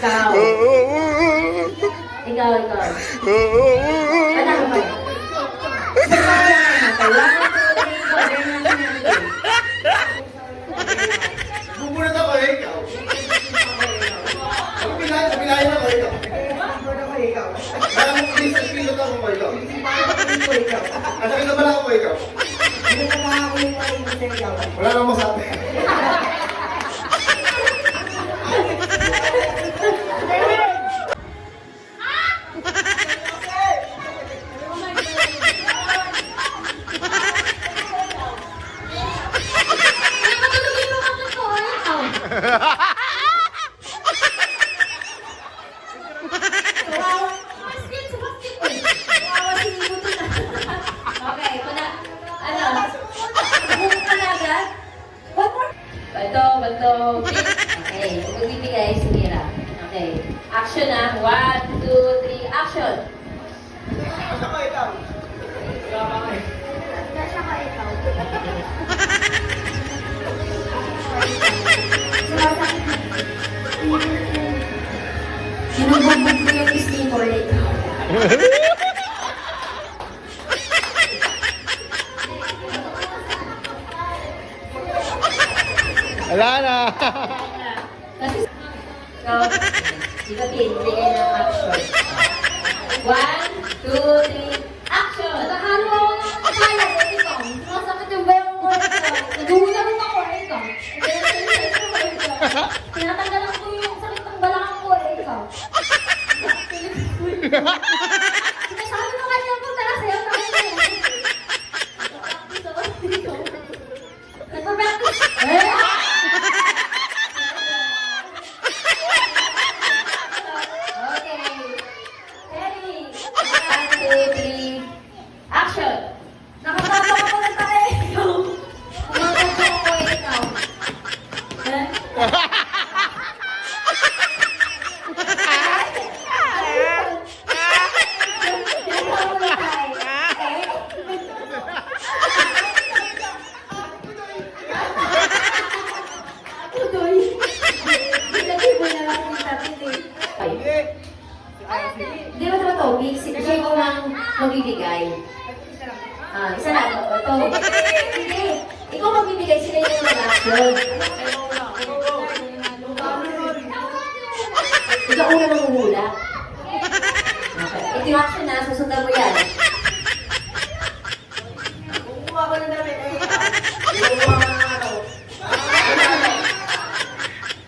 Ikaw. Ikaw. Ano ka ba? Bubunot ako eh, ikaw. Kapilahin ako, ikaw. Kaya mo isang pilot ako mo, ikaw. At sa kinabala ako, ikaw. Wala nang masabi. Okay, magbibigay si Mira. Okay. Action na. 1, 2, 3, action! Ako, ikaw. Sinubugbog ko yung sticker ikaw. Wala na. Kasi, so, dito pinibigay ng action. 1, 2, 3, action! Nakahalo ako ng kaya, ikaw. Sumasakit yung bayo ko ito. Nagugulat ako, ikaw. Tinatanggalan ko yung sakit ng balakang ko, ikaw. Sinasabi mo kanya po talaga sa'yo, tapos na yan. Nagpa-practice. Okay. Ready? 1, 2, 3, action! Nakatawa ko na tayo, ikaw. Kumatawa ko, ikaw. Di ba ito to? Siya ko lang magbibigay. Isa lang. Ito. Hindi. Ikaw magbibigay, sila yung mag-action. Ikaw una manguhula. Okay. Ito yung action na, susundan mo yan. Kukuha ko na namin. Kukuha ko na ako.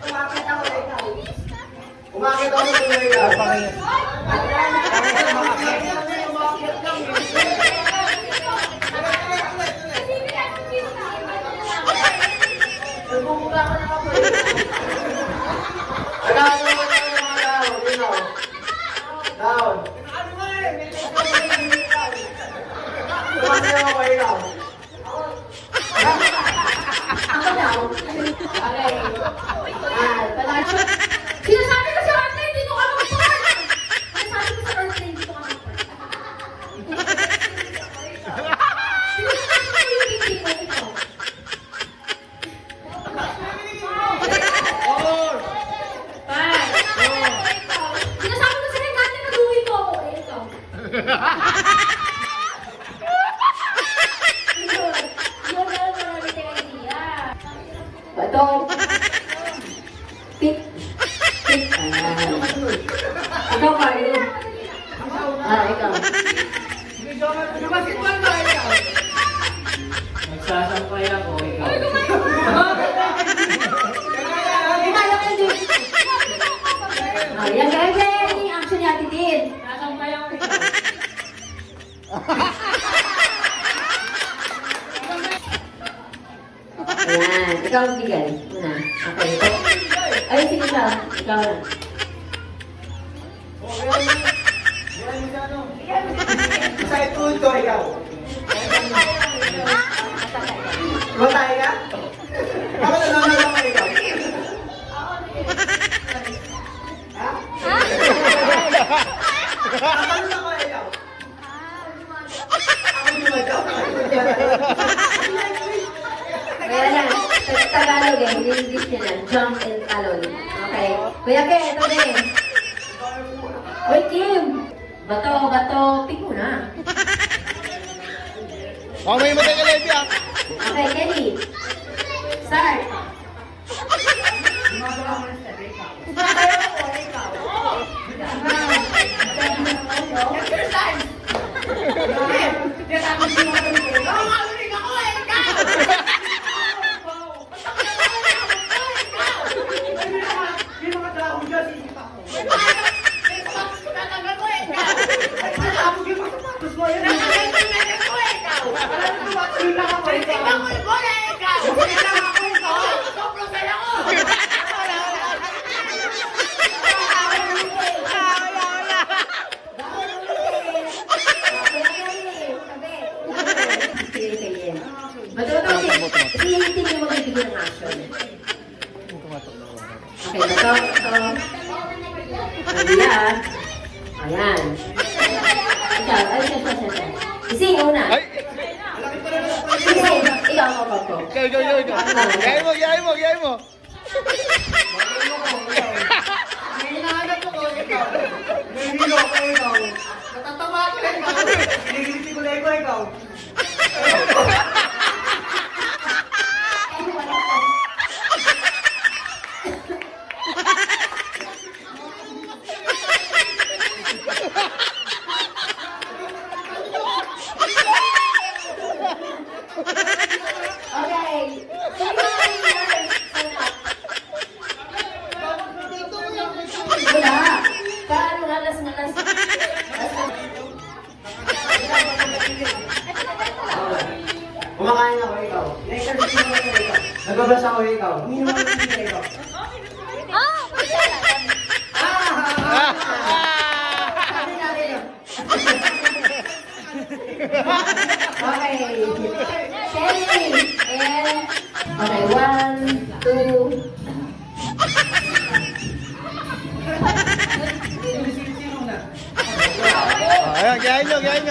Umakit ako, ikaw. Umakit ako na ikaw. Nagbubuga ko na ako. Down. Kumaki ako kayo daw. Ako daw. Okay. Palagi. Sinasabi ko sa ate, dito ka mag-porn! Sinasabi ko sa ate, dito ka mag-porn. Sinasabi ko yung hindi ko, ikaw. Sinasabi ko sa kanya, ate, naduwi mo ako, ikaw. Yun na lang marami tayong idea. Ito. Pit. Ayan. Ikaw pa rin. Ikaw. Nagsasampay ako, ikaw. Yan, ganyan yung action niya, Titin. Nagsasampay ako, ikaw. Ayan. Ikaw ang bigay. Una. Okay. Ay, sige siya. Ikaw na. Sa ituod ko, ikaw. Matay ka? Ako nananalo ako, ikaw. Ha? Ako ako, ikaw. Ako lumadaw. Kaya lang, sa Tagalog eh, hindi English niya lang. Jump and talon. Okay? Kuya Ken, ito din. Uy, Kim. Bato, pick mo na. Baka may matay ka, Levi, ah. Okay, Kelly. Start. Hindi mo magbibigyan ng action. Okay, bato. Ayan. Ayan. Ikaw, siya. Ising, una. Ay! Ising, ikaw, ako. Ikaw. Gaya mo. May hinahanap ko ikaw. May hilo ko ikaw. Natatawa ko ikaw. Kinigiliti ko na ikaw. Okay. Wala. Paano ngalas? Kumakain ako ikaw. Nagbabasa ako ikaw. Uminom ako ikaw. Sabi natin yun. Okay. Shelly. And, okay, 1, 2. Ayan, gaya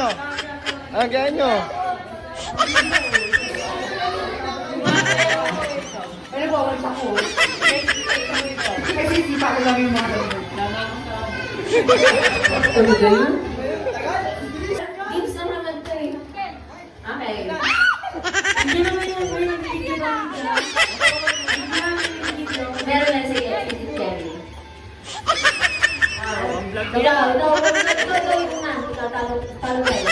nyo. Ano ba, walis ako? Kasi sipa ko lang yung mga ganun. Ano ba yun? Games lang naman to eh. Okay. Hindi naman yung meron na sige, Kelly. Ikaw yung una. Ikaw, talo kayo.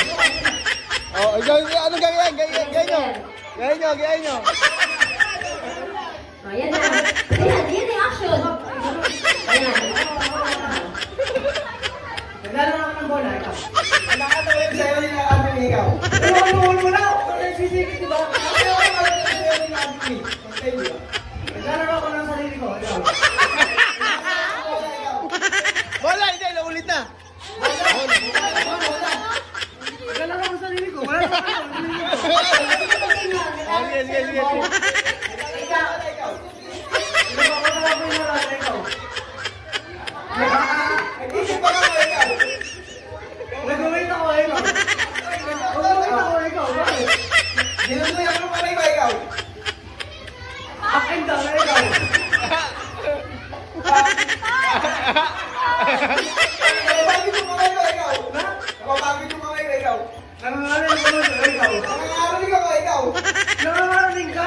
Oh, ikaw, ano gaya nyo. Oh, yan na. Ayan yung action. Ayan. Naglalaro ako ng bola, ikaw. Nakatawid sa'yo yung nakatawid ikaw. Ano mo na? Nagsisikit, diba? Naglalaro ako ng sarili ko, ikaw. Wala, hindi, naulit na. Naglalaro ako ng sarili ko. Wala na ako. Sige. Ikaw. Nag-wait ako, ikaw. Bakit? Ginusuyan mo pa ikaw. Akin daw, ikaw. Bakit mo mga ikaw? Bakit mo mga ikaw? Nangangalan mo ba ikaw? Nangangalan ka ba ikaw? Nangangalan ka?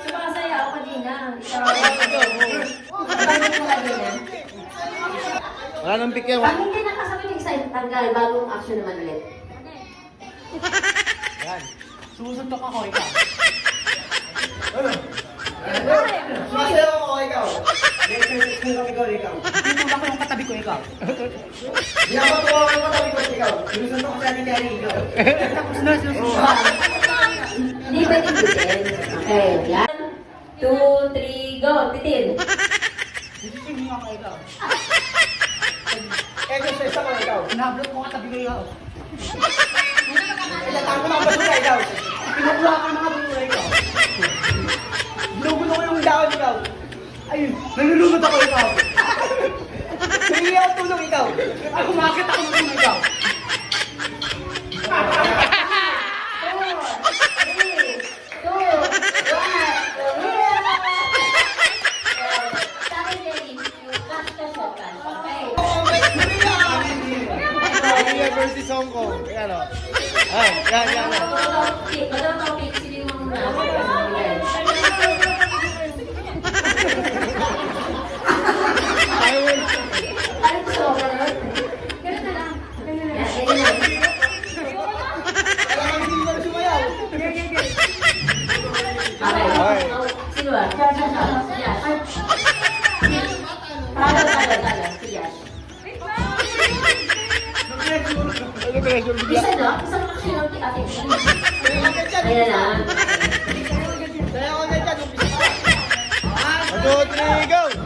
Sumasaya ako kanina. Ikaw. Wala nang pick yan. Pag hindi nakasabit yung excited, tanggal. Bagong action naman ulit. Susuntok ako, ikaw. Ano? Sumasayaw ako, ikaw. Ikaw. Tinulak ko yung katabi ko, ikaw. Ginapatuwa ko yung katabi ko, ikaw. Sinusuntok ko sa atin kaya ikaw. Tapos na, sinusuntok. Hindi pwede bitin. Okay, yan. 2, 3, go. Bitin. Sisingin ako, ikaw. Exercise ako, ikaw. Nablot mo katabi ko, ikaw. Ilatang ko mga basura, ikaw. Pinukuha ko yung mga basura, ikaw. Binugulo ko yung dahon, ikaw. Ayun, nalulunod ako, ikaw. Hindi ako tulong ikaw. Ako umakit ako ng tulong ikaw. Korea versus Hong Kong. Ayan o. Ayan, yan, yan. Taiwan. Sino ba? Talo. Sige. Ano pressure bigla? Isa na? Isang action ang ating Ayan na. Kaya ako na dyan, umpisa ka. 1, 2, 3, go!